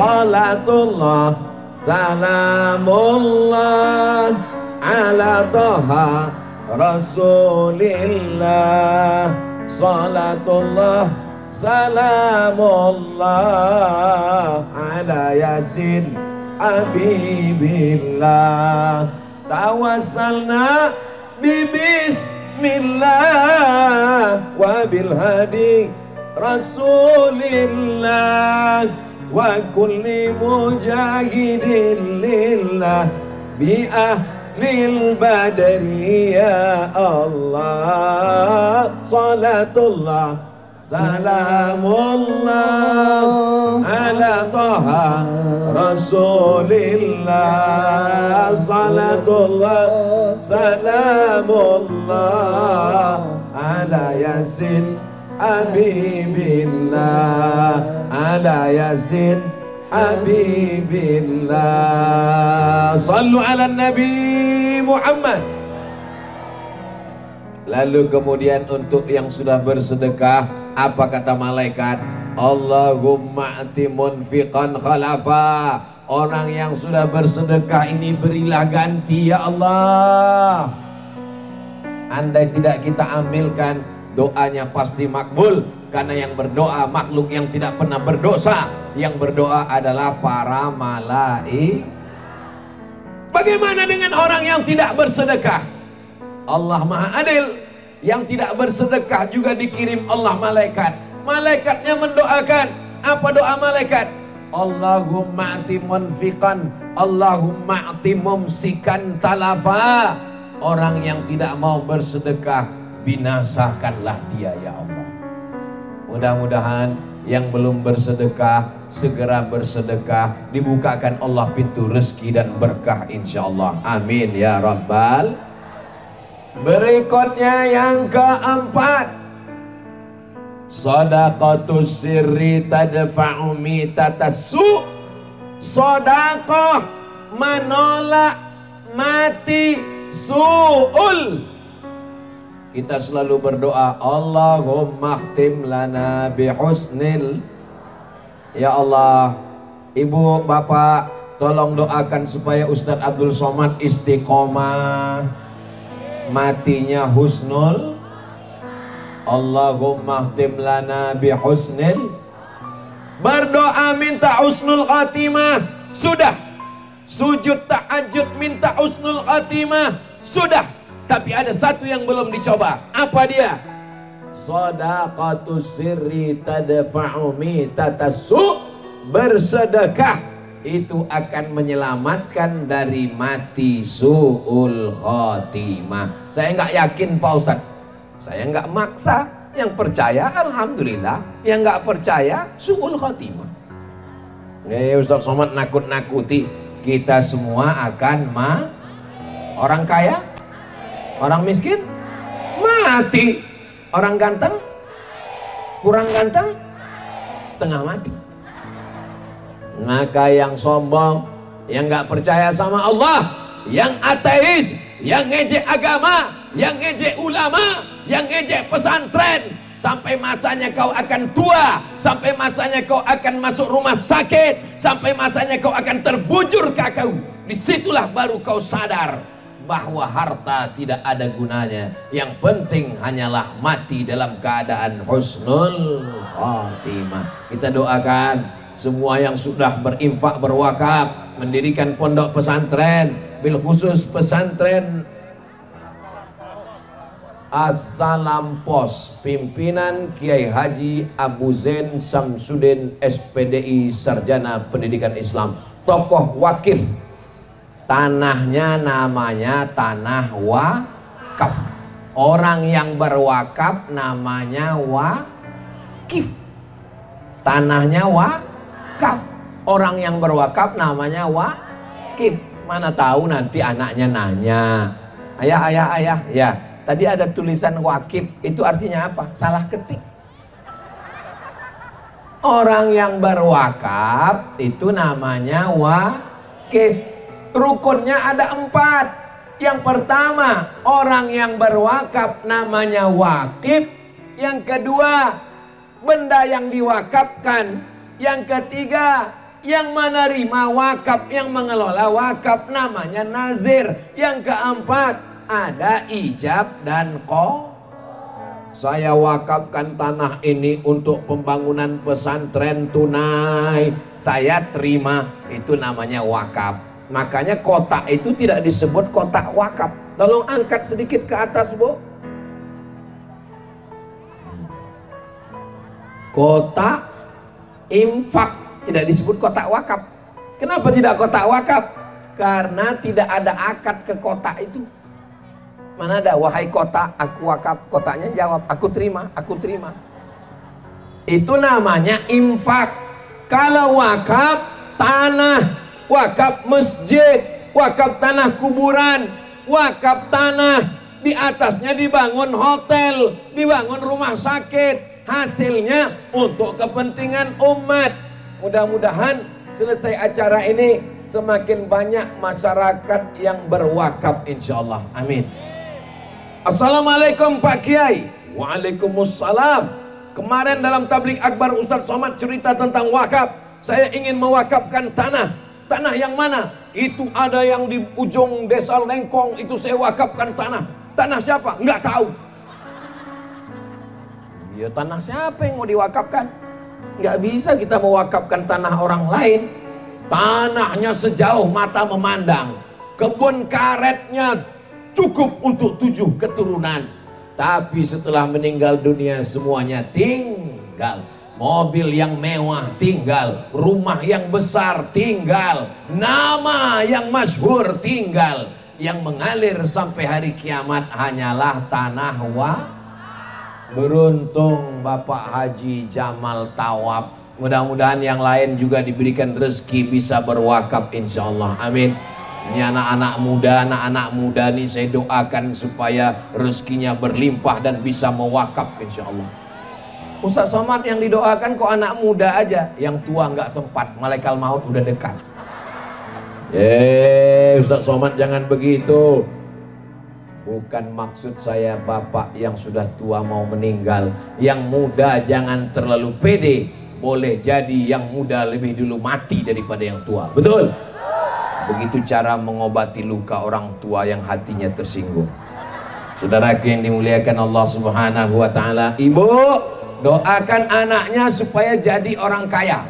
Salatullah salamullah ala Taha Rasulillah. Salatullah salamullah ala Yasin Habibillah. Tawassalna bismillah wa bil hadi Rasulillah wa kulli mujahidin lillah bi ahlil badri ya Allah. Salatullah salamullah ala Taha Rasulillah. Salatullah salamullah ala Yasin Habibillah. Ala Yasin Habibillah. Sallu ala Nabi Muhammad. Lalu kemudian untuk yang sudah bersedekah, apa kata malaikat? Allahumma ati munfiqan khalafa. Orang yang sudah bersedekah ini berilah ganti ya Allah. Andai tidak kita ambilkan, doanya pasti makbul. Karena yang berdoa makhluk yang tidak pernah berdosa. Yang berdoa adalah para malaikat. Bagaimana dengan orang yang tidak bersedekah? Allah Maha Adil. Yang tidak bersedekah juga dikirim Allah malaikat. Malaikatnya mendoakan. Apa doa malaikat? Allahumma ati munfiqan, Allahumma ati mumsikan talafa. Orang yang tidak mau bersedekah, binasakanlah dia ya Allah. Mudah-mudahan yang belum bersedekah segera bersedekah, dibukakan Allah pintu rezeki dan berkah insyaallah. Amin ya rabbal. Berikutnya yang keempat, shadaqatus sirri tadfa'u mitatassu. Sedekah menolak mati su'ul. Kita selalu berdoa, Allahumma khtim lana bihusnil. Ya Allah, ibu bapak tolong doakan supaya Ustadz Abdul Somad istiqomah, matinya husnul. Allahumma khtim lana bihusnil. Berdoa minta husnul khatimah, sudah. Sujud tahajud minta husnul khatimah, sudah. Tapi ada satu yang belum dicoba. Apa dia? Shadaqatus sirri tadfa'u mitatassu. Bersedekah itu akan menyelamatkan dari mati su'ul khotimah. Saya nggak yakin Pak Ustadz. Saya nggak maksa. Yang percaya alhamdulillah, yang nggak percaya su'ul khotimah. Ustadz Somad nakut-nakuti kita semua akan orang kaya, orang miskin mati, orang ganteng kurang ganteng setengah mati. Maka yang sombong, yang nggak percaya sama Allah, yang ateis, yang ngejek agama, yang ngejek ulama, yang ngejek pesantren, sampai masanya kau akan tua, sampai masanya kau akan masuk rumah sakit, sampai masanya kau akan terbujur kakau. Disitulah baru kau sadar bahwa harta tidak ada gunanya. Yang penting hanyalah mati dalam keadaan husnul khatimah. Kita doakan semua yang sudah berinfak berwakaf, mendirikan pondok pesantren, bil khusus pesantren Assalam Pos, pimpinan Kiai Haji Abu Zain Samsudin SPDI Sarjana Pendidikan Islam, tokoh wakif. Tanahnya namanya tanah wakaf. Orang yang berwakaf namanya wakif. Tanahnya wakaf. Orang yang berwakaf namanya wakif. Mana tahu nanti anaknya nanya, ayah, ya. Tadi ada tulisan wakif, itu artinya apa? Salah ketik. Orang yang berwakaf itu namanya wakif. Rukunnya ada 4. Yang pertama, orang yang berwakaf namanya wakif. Yang kedua, benda yang diwakafkan. Yang ketiga, Yang menerima wakaf, yang mengelola wakaf namanya nazir. Yang keempat ada ijab dan qobul. Saya wakafkan tanah ini untuk pembangunan pesantren tunai, saya terima, itu namanya wakaf. Makanya kotak itu tidak disebut kotak wakaf. Tolong angkat sedikit ke atas, Bu. Kotak infak tidak disebut kotak wakaf. Kenapa tidak kotak wakaf? Karena tidak ada akad ke kotak itu. Mana ada, wahai kotak, aku wakaf. Kotaknya jawab, aku terima, aku terima. Itu namanya infak. Kalau wakaf tanah, wakaf masjid, wakaf tanah kuburan, wakaf tanah, di atasnya dibangun hotel, dibangun rumah sakit, hasilnya untuk kepentingan umat. Mudah-mudahan selesai acara ini semakin banyak masyarakat yang berwakaf, insyaallah. Amin. Assalamualaikum Pak Kiai. Waalaikumsalam. Kemarin dalam tablik akbar Ustadz Somad cerita tentang wakaf. Saya ingin mewakafkan tanah. Tanah yang mana? Itu ada yang di ujung desa Lengkong, itu saya wakafkan tanah. Tanah siapa? Nggak tahu. Ya tanah siapa yang mau diwakafkan? Nggak bisa kita mewakafkan tanah orang lain. Tanahnya sejauh mata memandang, kebun karetnya cukup untuk 7 keturunan. Tapi setelah meninggal dunia semuanya tinggal. Mobil yang mewah tinggal, rumah yang besar tinggal, nama yang masyhur tinggal. Yang mengalir sampai hari kiamat hanyalah tanah wakaf. Beruntung Bapak Haji Jamal Tawab. Mudah-mudahan yang lain juga diberikan rezeki bisa berwakaf, insyaallah. Amin. Ini anak-anak muda nih saya doakan supaya rezekinya berlimpah dan bisa mewakaf, insyaallah. Ustadz Somad yang didoakan kok anak muda aja, yang tua nggak sempat, malaikat maut udah dekat. Ustadz Somad jangan begitu. Bukan maksud saya bapak yang sudah tua mau meninggal. Yang muda jangan terlalu pede. Boleh jadi yang muda lebih dulu mati daripada yang tua. Betul? Begitu cara mengobati luka orang tua yang hatinya tersinggung. Saudaraku yang dimuliakan Allah Subhanahu wa taala, ibu doakan anaknya supaya jadi orang kaya.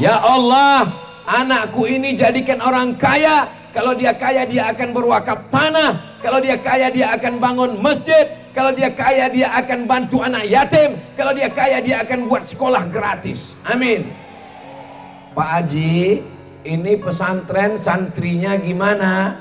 Ya Allah, anakku ini jadikan orang kaya. Kalau dia kaya dia akan berwakaf tanah. Kalau dia kaya dia akan bangun masjid. Kalau dia kaya dia akan bantu anak yatim. Kalau dia kaya dia akan buat sekolah gratis. Amin. Pak Haji, ini pesantren santrinya gimana?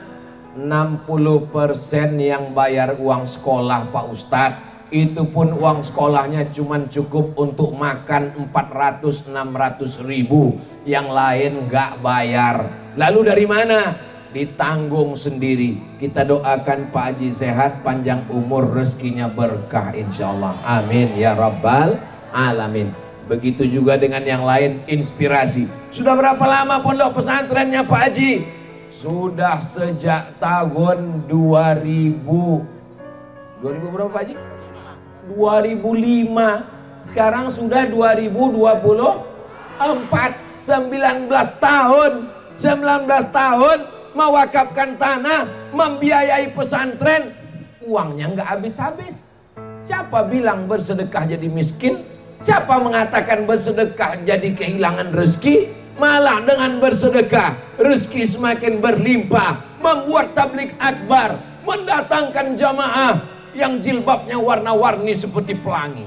60% yang bayar uang sekolah Pak Ustadz. Itu pun uang sekolahnya cuma cukup untuk makan 400-600 ribu. Yang lain nggak bayar. Lalu dari mana? Ditanggung sendiri. Kita doakan Pak Haji sehat, panjang umur, rezekinya berkah insyaallah. Amin ya rabbal alamin. Begitu juga dengan yang lain, inspirasi. Sudah berapa lama pondok pesantrennya Pak Haji? Sudah sejak tahun 2000 berapa Pak Haji? 2005. Sekarang sudah 2024. 19 tahun. 19 tahun mewakafkan tanah, membiayai pesantren, uangnya nggak habis-habis. Siapa bilang bersedekah jadi miskin? Siapa mengatakan bersedekah jadi kehilangan rezeki? Malah dengan bersedekah rezeki semakin berlimpah. Membuat tablik akbar, mendatangkan jamaah yang jilbabnya warna-warni seperti pelangi.